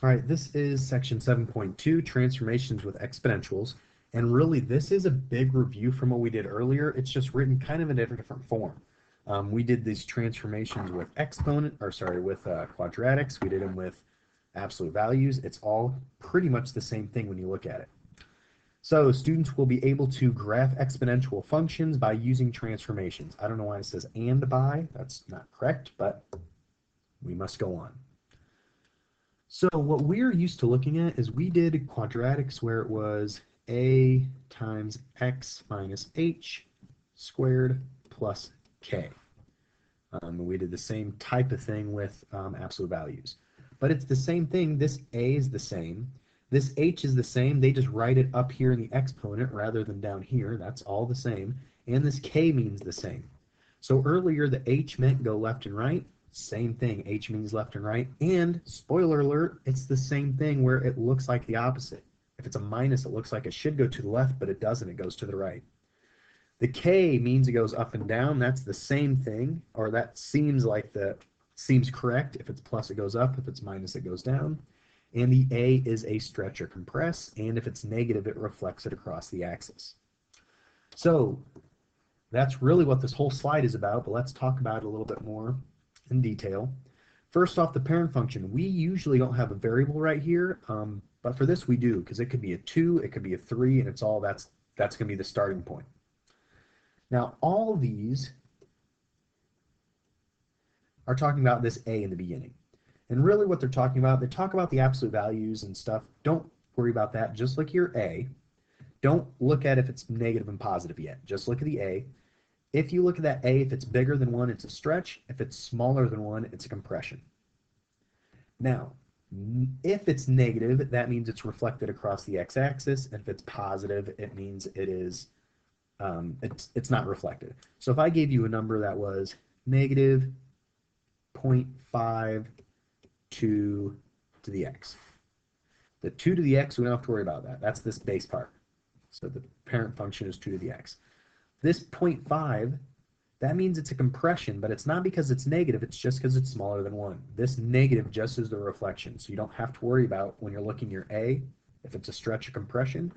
All right, this is section 7.2, transformations with exponentials. And really, this is a big review from what we did earlier. It's just written kind of in a different form. We did these transformations with quadratics. We did them with absolute values. It's all pretty much the same thing when you look at it. So students will be able to graph exponential functions by using transformations. I don't know why it says and by. That's not correct, but we must go on. So what we're used to looking at is we did quadratics where it was a times x minus h squared plus k. We did the same type of thing with absolute values. But it's the same thing. This a is the same. This h is the same. They just write it up here in the exponent rather than down here. That's all the same. And this k means the same. So earlier the h meant go left and right. Same thing, h means left and right, and spoiler alert, it's the same thing where it looks like the opposite. If it's a minus, it looks like it should go to the left, but it doesn't, it goes to the right. The k means it goes up and down. That's the same thing, or that seems correct. If it's plus, it goes up. If it's minus, it goes down. And the a is a stretch or compress, and if it's negative, it reflects it across the axis. So that's really what this whole slide is about, but let's talk about it a little bit more in detail. First off, the parent function. We usually don't have a variable right here, but for this we do, because it could be a 2, it could be a 3, and it's all that's going to be the starting point. Now, all these are talking about this a in the beginning. And really what they're talking about, they talk about the absolute values and stuff. Don't worry about that. Just look at your a. Don't look at if it's negative and positive yet. Just look at the a. If you look at that a, if it's bigger than 1, it's a stretch. If it's smaller than 1, it's a compression. Now, if it's negative, that means it's reflected across the x-axis. If it's positive, it means it is it's not reflected. So if I gave you a number that was negative 0.52 to the x, the 2 to the x, we don't have to worry about that. That's this base part. So the parent function is 2 to the x. This 0.5, that means it's a compression, but it's not because it's negative, it's just because it's smaller than 1. This negative just is the reflection, so you don't have to worry about when you're looking at your a, if it's a stretch or compression,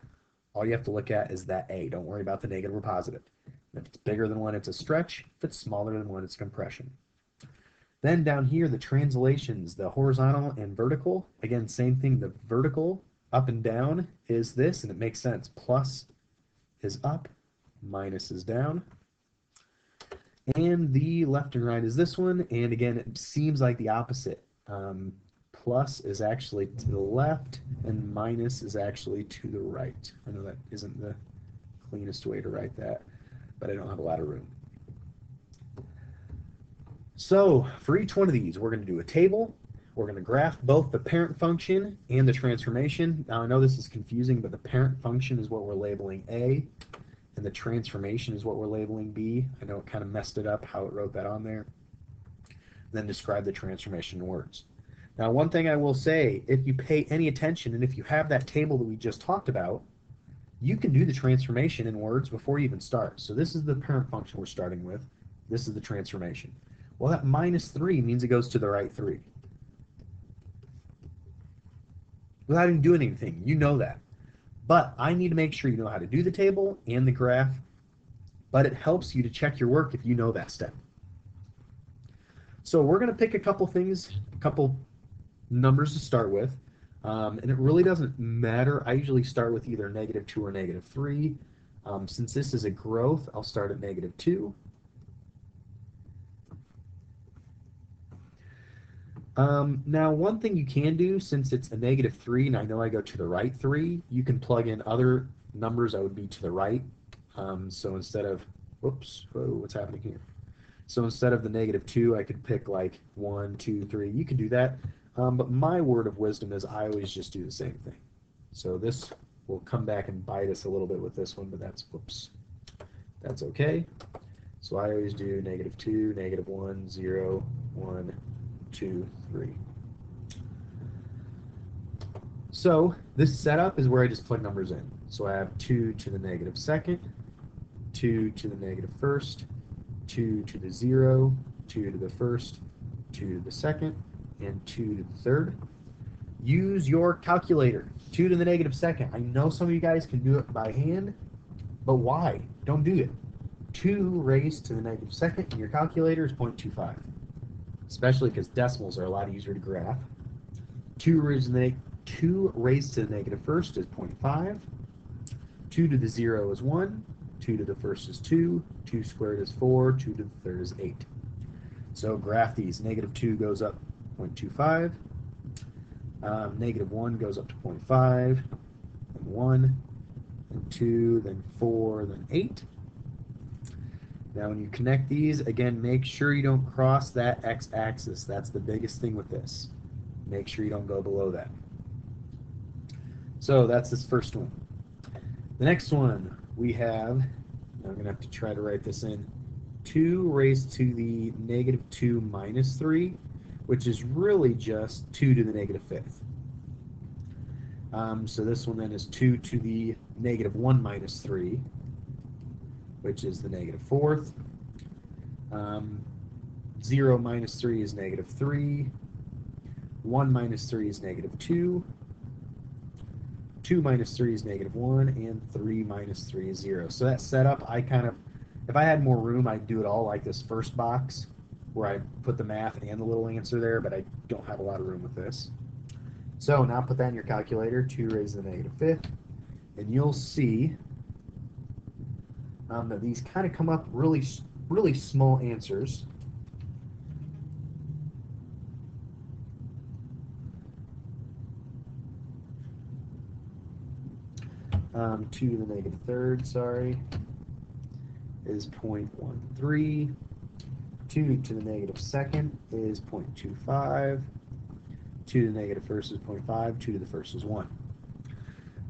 all you have to look at is that a. Don't worry about the negative or positive. If it's bigger than 1, it's a stretch. If it's smaller than 1, it's a compression. Then down here, the translations, the horizontal and vertical. Again, same thing, the vertical up and down is this, and it makes sense. Plus is up, minus is down, and the left and right is this one, and again it seems like the opposite. Plus is actually to the left and minus is actually to the right. I know that isn't the cleanest way to write that, but I don't have a lot of room. So for each one of these, we're going to do a table. We're going to graph both the parent function and the transformation. Now I know this is confusing, but the parent function is what we're labeling A, and the transformation is what we're labeling B. I know it kind of messed it up how it wrote that on there. Then describe the transformation in words. Now, one thing I will say, if you pay any attention and if you have that table that we just talked about, you can do the transformation in words before you even start. So this is the parent function we're starting with. This is the transformation. Well, that minus 3 means it goes to the right 3. Without even doing anything, you know that. But I need to make sure you know how to do the table and the graph, but it helps you to check your work if you know that step. So we're going to pick a couple things, a couple numbers to start with, and it really doesn't matter. I usually start with either -2 or -3. Since this is a growth, I'll start at -2. Now, one thing you can do, since it's a -3, and I know I go to the right 3, you can plug in other numbers that would be to the right. So instead of, whoops, whoa, what's happening here? So instead of the -2, I could pick like 1, 2, 3. You can do that. But my word of wisdom is I always just do the same thing. So this will come back and bite us a little bit with this one, but that's, whoops, that's okay. So I always do -2, -1, 0, 1, 2, 3. So this setup is where I just plug numbers in. So I have 2 to the -2nd, 2 to the -1st, 2 to the 0, 2 to the 1st, 2 to the 2nd, and 2 to the 3rd. Use your calculator. 2 to the negative second. I know some of you guys can do it by hand, but why? Don't do it. 2 raised to the negative second in your calculator is 0.25, especially because decimals are a lot easier to graph. 2 raised to the negative first is 0.5. 2 to the 0 is 1. 2 to the first is 2. 2 squared is 4. 2 to the third is 8. So graph these. Negative 2 goes up 0.25. Negative 1 goes up to 0.5. And 1. And 2. Then 4. Then 8. Now when you connect these, again, make sure you don't cross that x-axis. That's the biggest thing with this. Make sure you don't go below that. So that's this first one. The next one we have, I'm going to have to try to write this in, 2 raised to the negative 2 minus 3, which is really just 2 to the negative fifth. So this one then is 2 to the negative 1 minus 3, which is the negative fourth. 0 minus 3 is negative 3. 1 minus 3 is negative 2. 2 minus 3 is negative 1, and 3 minus 3 is 0. So that setup, if I had more room, I'd do it all like this first box, where I put the math and the little answer there, but I don't have a lot of room with this. So now put that in your calculator, 2 raised to the negative fifth, and you'll see that these kind of come up really, really small answers. Two to the negative third, sorry, is 0.13. 2 to the negative second is 0.25. 2 to the negative first is 0.5. 2 to the first is 1.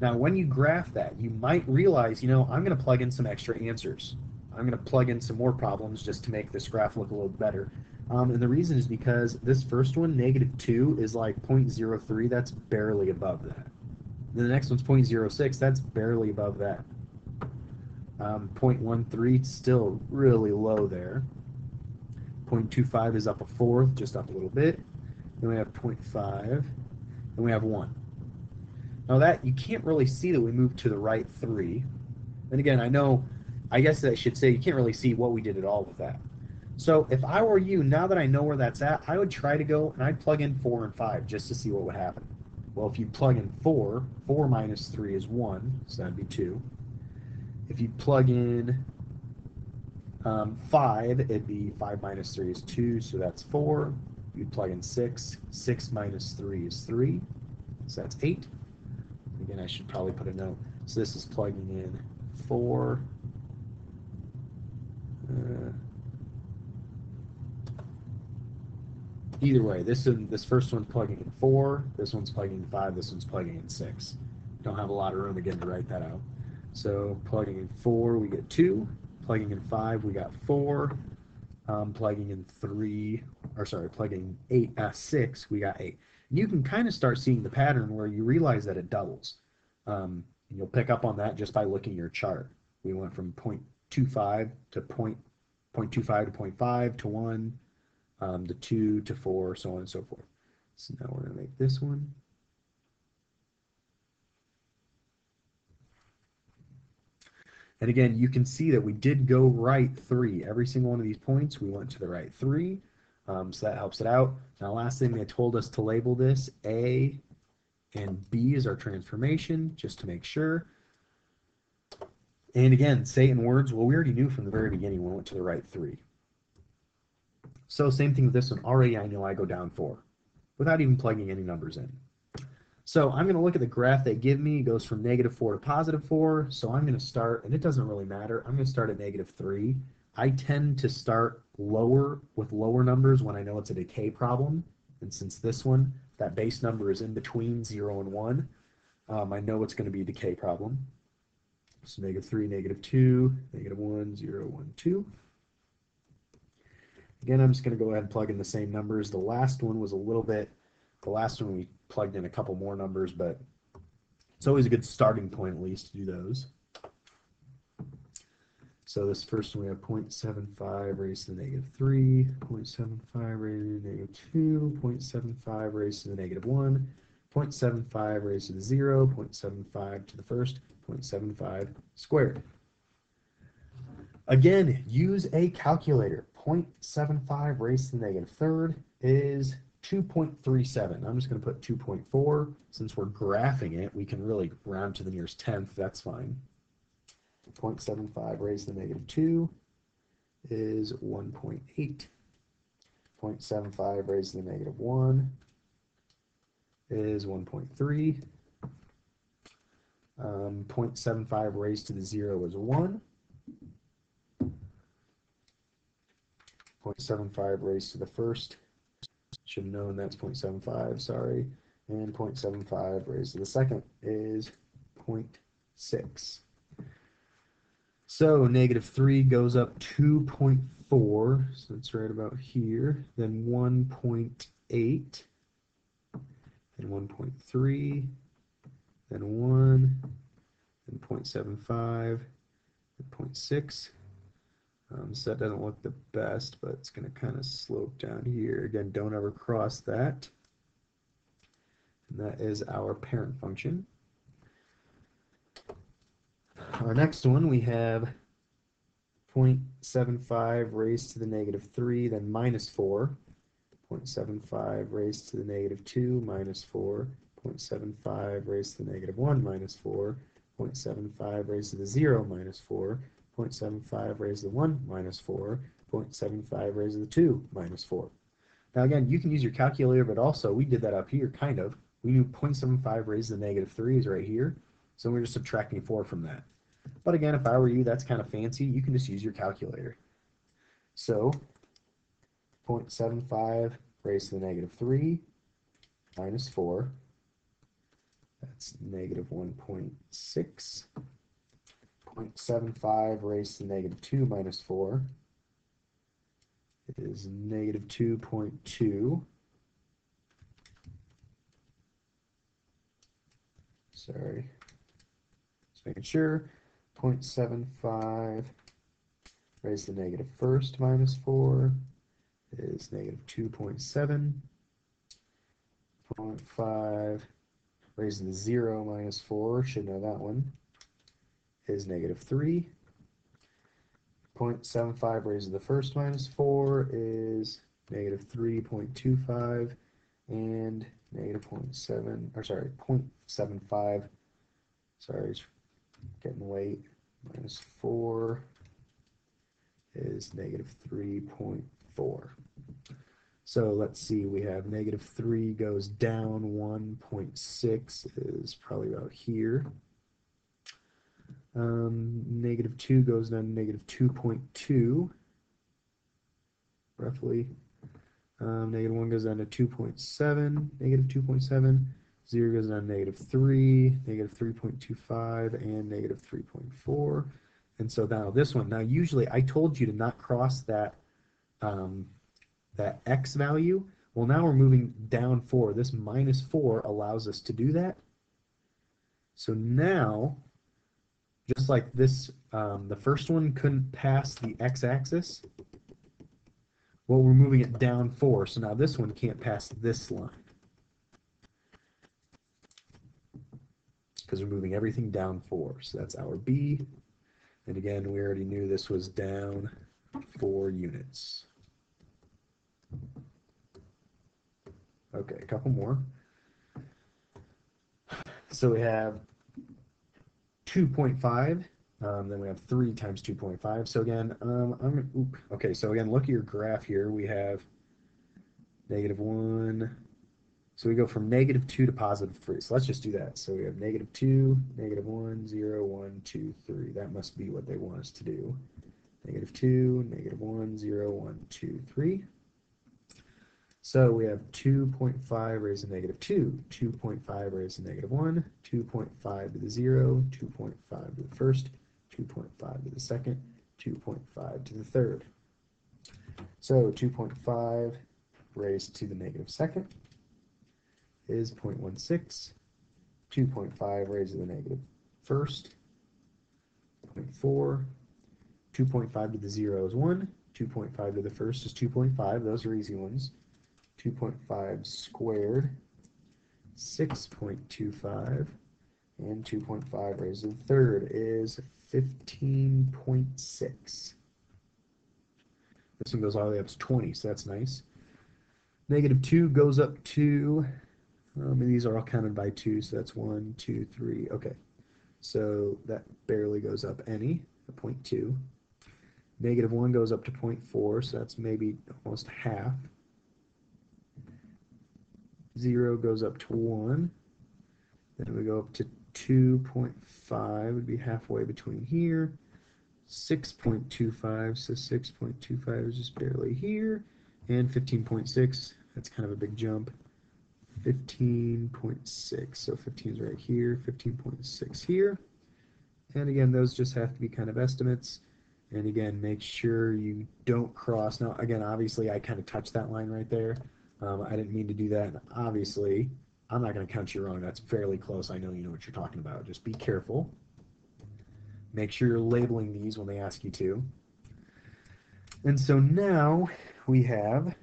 Now, when you graph that, you might realize, I'm going to plug in some extra answers. I'm going to plug in some more problems just to make this graph look a little better. And the reason is because this first one, negative 2, is like 0.03. That's barely above that. Then the next one's 0.06. That's barely above that. 0.13, still really low there. 0.25 is up a fourth, just up a little bit. Then we have 0.5, and we have 1. Now that, you can't really see that we moved to the right 3. And again, I guess I should say you can't really see what we did at all with that. So if I were you, now that I know where that's at, I would try to go and I'd plug in 4 and 5 just to see what would happen. Well, if you plug in 4, 4 minus 3 is 1, so that'd be 2. If you plug in 5, it'd be 5 minus 3 is 2, so that's 4. You'd plug in 6, 6 minus 3 is 3, so that's 8. Again, I should probably put a note. So this is plugging in 4. Either way, this first one's plugging in 4, this one's plugging in 5, this one's plugging in 6. Don't have a lot of room again to write that out. So plugging in 4, we get 2. Plugging in 5, we got 4. Plugging in 6, we got 8. And you can kind of start seeing the pattern where you realize that it doubles. You'll pick up on that just by looking at your chart. We went from 0.25 to 0.25 to 0.5 to 1. To 2 to 4, so on and so forth. So now we're going to make this one. And again, you can see that we did go right 3. Every single one of these points, we went to the right 3. So that helps it out. Now, last thing, they told us to label this A and B is our transformation, just to make sure. And again, say it in words. Well, we already knew from the very beginning we went to the right 3. So same thing with this one. Already I know I go down 4 without even plugging any numbers in. So I'm going to look at the graph they give me. It goes from negative 4 to positive 4. So I'm going to start, and it doesn't really matter, I'm going to start at negative 3. I tend to start lower with lower numbers when I know it's a decay problem. And since this one, that base number is in between 0 and 1, I know it's going to be a decay problem. So negative 3, negative 2, negative 1, 0, 1, 2. Again, I'm just going to go ahead and plug in the same numbers. The last one was the last one we plugged in a couple more numbers, but it's always a good starting point at least to do those. So this first one we have 0.75 raised to the negative 3, 0.75 raised to the negative 2, 0.75 raised to the negative 1, 0.75 raised to the 0, 0.75 to the first, 0.75 squared. Again, use a calculator. 0.75 raised to the negative third is 2.37. I'm just going to put 2.4. Since we're graphing it, we can really round to the nearest tenth. That's fine. 0.75 raised to the negative 2 is 1.8. 0.75 raised to the negative 1 is 1.3. 0.75 raised to the 0 is 1. 0.75 raised to the first, should have known that's 0.75, sorry. And 0.75 raised to the second is 0.6. So negative 3 goes up 2.4, so it's right about here. Then 1.8, then 1.3, then 1, then 0.75, then 0.6. So that doesn't look the best, but it's going to kind of slope down here. Again, don't ever cross that. And that is our parent function. Our next one, we have 0.75 raised to the negative 3, then minus 4. 0.75 raised to the negative 2, minus 4. 0.75 raised to the negative 1, minus 4. 0.75 raised to the 0, minus 4. 0.75 raised to the 1, minus 4. 0.75 raised to the 2, minus 4. Now again, you can use your calculator, but also we did that up here, kind of. We knew 0.75 raised to the negative 3 is right here, so we're just subtracting 4 from that. But again, if I were you, that's kind of fancy. You can just use your calculator. So 0.75 raised to the negative 3 minus 4, that's negative 1.6. 0.75 raised to the negative 2 minus 4 is negative 2.2. Sorry, just making sure. 0.75 raised to the negative first minus 4 is negative 2.7. 0.5 raised to the 0 minus 4, should know that one, is negative 3. 0.75 raised to the first minus 4 is negative 3.25, and negative 0.75, sorry, it's getting late, minus 4 is negative 3.4. So let's see, we have negative 3 goes down 1.6 is probably about here. Negative 2 goes down to negative 2.2, roughly. Negative 1 goes down to 2.7, negative 2.7. 0 goes down to negative 3, negative 3.25, and negative 3.4. And so now this one, now usually I told you to not cross that, that x value. Well, now we're moving down 4. This minus 4 allows us to do that. So now, just like this, the first one couldn't pass the x-axis. Well, we're moving it down 4, so now this one can't pass this line. Because we're moving everything down 4. So that's our B. And again, we already knew this was down 4 units. Okay, a couple more. So we have 2.5. Then we have 3 times 2.5. So again, okay, so again, look at your graph here. We have negative 1. So we go from negative 2 to positive 3. So let's just do that. So we have negative 2, negative 1, 0, 1, 2, 3. That must be what they want us to do. Negative 2, negative 1, 0, 1, 2, 3. So we have 2.5 raised to negative 2, 2.5 raised to negative 1, 2.5 to the 0, 2.5 to the first, 2.5 to the second, 2.5 to the third. So 2.5 raised to the negative second is 0.16. 2.5 raised to the negative first, 0.4. 2.5 to the 0 is 1. 2.5 to the first is 2.5. Those are easy ones. 2.5 squared 6.25, and 2.5 raised to the third is 15.6. This one goes all the way up to 20, so that's nice. Negative 2 goes up to, and these are all counted by 2, so that's 1, 2, 3. Okay, so that barely goes up any, a 0.2. Negative 1 goes up to 0.4, so that's maybe almost half. 0 goes up to 1. Then we go up to 2.5, would be halfway between here. 6.25, so 6.25 is just barely here. And 15.6, that's kind of a big jump. 15.6, so 15 is right here, 15.6 here. And again, those just have to be kind of estimates. And again, make sure you don't cross. Now, again, obviously, I kind of touched that line right there. I didn't mean to do that. And obviously, I'm not going to count you wrong. That's fairly close. I know you know what you're talking about. Just be careful. Make sure you're labeling these when they ask you to. And so now we have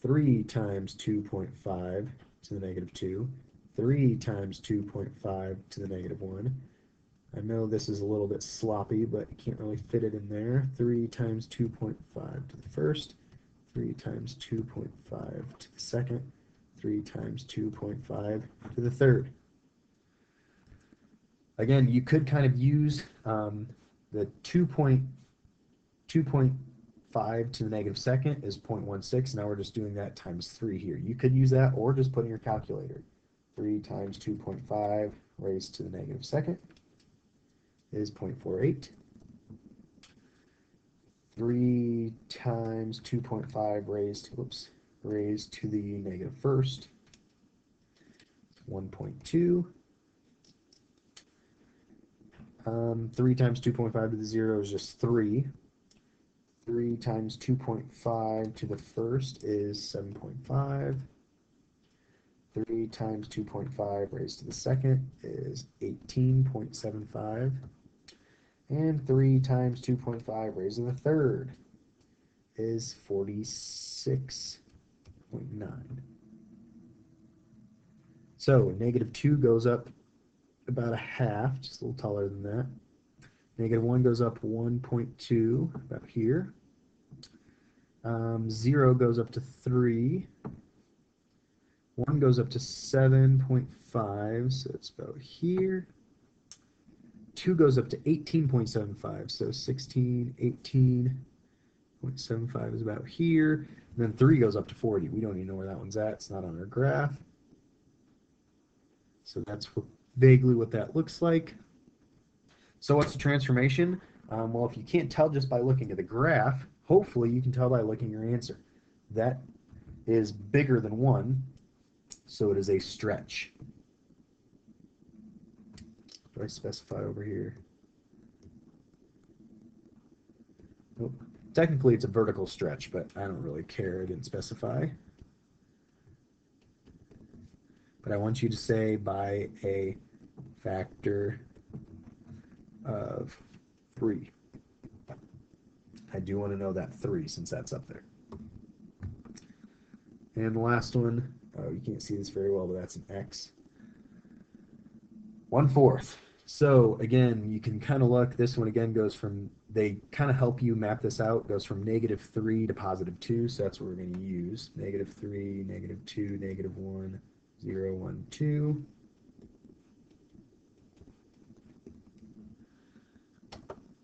3 times 2.5 to the negative 2, 3 times 2.5 to the negative 1. I know this is a little bit sloppy, but you can't really fit it in there. 3 times 2.5 to the first, 3 times 2.5 to the second, 3 times 2.5 to the third. Again, you could kind of use the 2.5 to the negative second is 0.16. Now we're just doing that times 3 here. You could use that or just put in your calculator. 3 times 2.5 raised to the negative second is 0.48. 3 times 2.5 raised to the negative first, 1.2. 3 times 2.5 to the 0 is just 3. 3 times 2.5 to the first is 7.5. 3 times 2.5 raised to the second is 18.75. And 3 times 2.5 raised to the third is 46.9. So negative 2 goes up about a half, just a little taller than that. Negative 1 goes up 1.2, about here. 0 goes up to 3. 1 goes up to 7.5, so it's about here. 2 goes up to 18.75, so 16, 18.75 is about here. And then 3 goes up to 40. We don't even know where that one's at. It's not on our graph. So that's vaguely what that looks like. So what's the transformation? Well, if you can't tell just by looking at the graph, hopefully you can tell by looking at your answer. That is bigger than 1, so it is a stretch. Do I specify over here? Nope. Technically it's a vertical stretch, but I don't really care. I didn't specify. But I want you to say by a factor of 3. I do want to know that 3 since that's up there. And the last one, you can't see this very well, but that's an x. 1/4. So again, you can kind of look, this one again goes from, they kind of help you map this out, goes from negative 3 to positive 2, so that's what we're going to use. Negative 3, negative 2, negative 1, 0, 1, 2.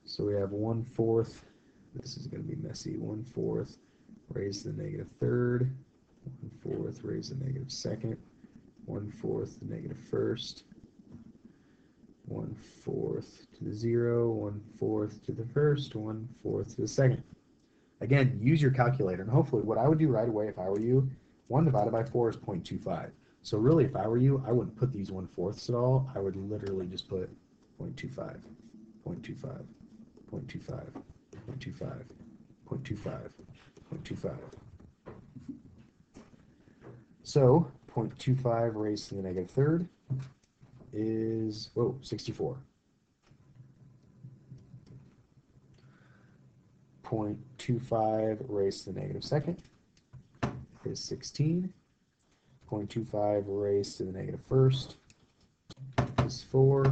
So we have 1/4, this is going to be messy, 1/4 raised to the negative third, 1/4 raised to the negative second, 1/4 the negative first, 1/4 to the 0, 1/4 to the first, 1/4 to the second. Again, use your calculator, and hopefully what I would do right away if I were you, 1 divided by 4 is 0.25. So really, if I were you, I wouldn't put these 1/4 at all. I would literally just put 0.25, 0.25, 0.25, 0.25, 0.25, 0.25. So 0.25 raised to the negative third is, 64. 0.25 raised to the negative second is 16. 0.25 raised to the negative first is 4.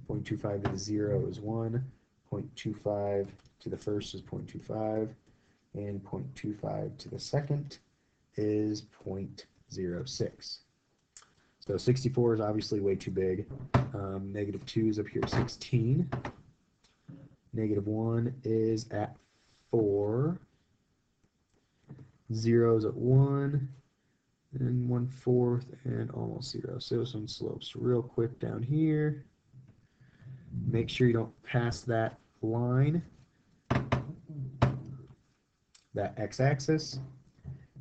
0.25 to the 0 is 1. 0.25 to the first is 0.25. And 0.25 to the second is 0.06. So 64 is obviously way too big. Negative 2 is up here at 16. Negative 1 is at 4. 0 is at 1. And 1/4 and almost 0. So this one slopes real quick down here. Make sure you don't pass that line, that x-axis.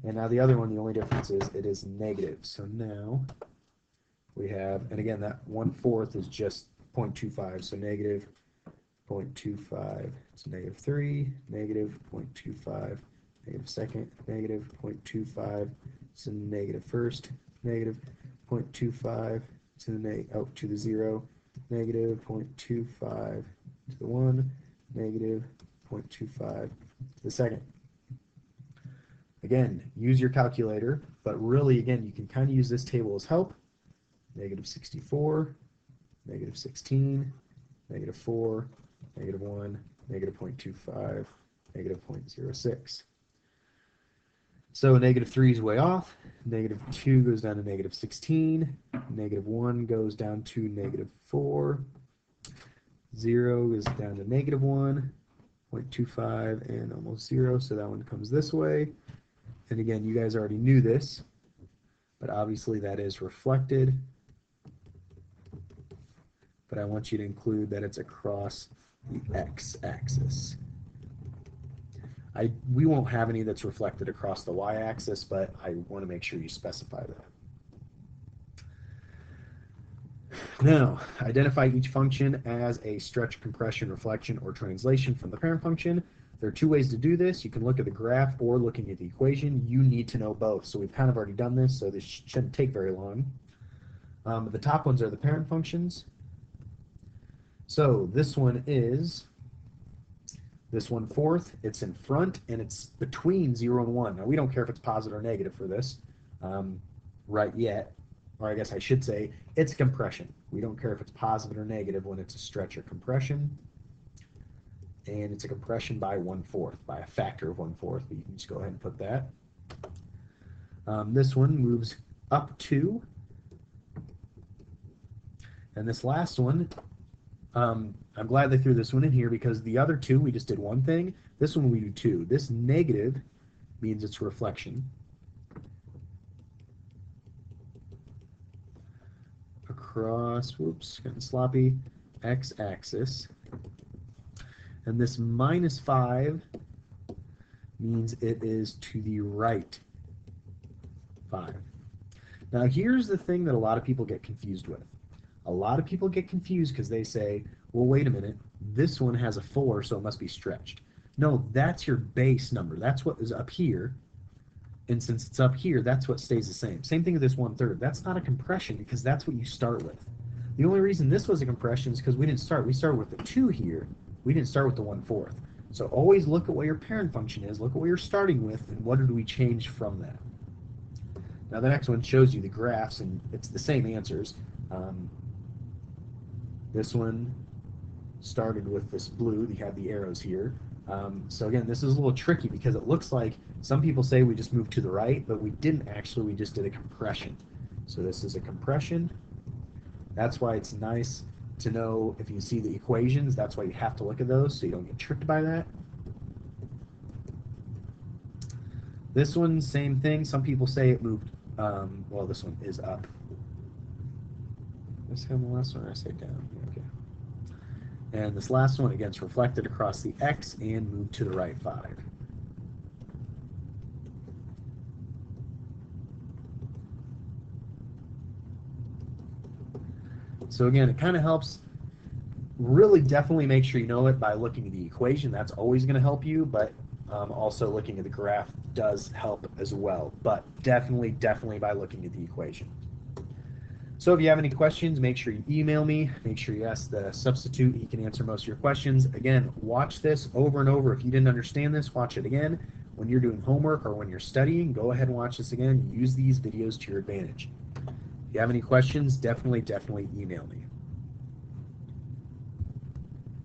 And now the other one, the only difference is it is negative. So now we have, and again, that 1/4 is just 0.25, so negative 0.25 to negative 3, negative 0.25, negative second, negative 0.25 to negative first, negative 0.25 to the 0, negative 0.25 to the 1, negative 0.25 to the second. Again, use your calculator, but really, again, you can kind of use this table as help. Negative 64, negative 16, negative 4, negative 1, negative 0.25, negative 0.06. So negative 3 is way off. Negative 2 goes down to negative 16. Negative 1 goes down to negative 4. 0 is down to negative 1, 0.25, and almost 0. So that one comes this way. And again, you guys already knew this, but obviously that is reflected. But I want you to include that it's across the x-axis. We won't have any that's reflected across the y-axis, but I want to make sure you specify that. Now, identify each function as a stretch, compression, reflection, or translation from the parent function. There are two ways to do this. You can look at the graph or looking at the equation. You need to know both. So we've kind of already done this, so this shouldn't take very long. The top ones are the parent functions. So this one is this 1/4, it's in front, and it's between 0 and 1. Now, we don't care if it's positive or negative for this right yet, or I guess I should say it's compression. We don't care if it's positive or negative when it's a stretch or compression, and it's a compression by 1/4, by a factor of 1/4, but you can just go ahead and put that. This one moves up 2, and this last one, I'm glad they threw this one in here because the other two, we just did one thing. This one we do two. This negative means it's reflection. Across, whoops, getting sloppy, x-axis. And this -5 means it is to the right 5. Now here's the thing that a lot of people get confused with. A lot of people get confused because they say, well, wait a minute, this one has a 4, so it must be stretched. No, that's your base number. That's what is up here. And since it's up here, that's what stays the same. Same thing with this 1/3. That's not a compression because that's what you start with. The only reason this was a compression is because we didn't start. We started with the 2 here. We didn't start with the 1/4. So always look at what your parent function is. Look at what you're starting with, and what did we change from that. Now the next one shows you the graphs, and it's the same answers. This one started with this blue. You have the arrows here. So again, this is a little tricky because it looks like some people say we just moved to the right, but we didn't actually. We just did a compression. So this is a compression. That's why it's nice to know if you see the equations. That's why you have to look at those so you don't get tricked by that. This one, same thing. Some people say it moved. Well, this one is up. This one, the last one, I say down. Okay. And this last one, again, it's reflected across the x and moved to the right 5. So again, it kind of helps. Really, definitely make sure you know it by looking at the equation. That's always going to help you, but also looking at the graph does help as well. But definitely by looking at the equation. So if you have any questions, make sure you email me. Make sure you ask the substitute. He can answer most of your questions. Again, watch this over and over. If you didn't understand this, watch it again. when you're doing homework or when you're studying, go ahead and watch this again. Use these videos to your advantage. If you have any questions, definitely email me.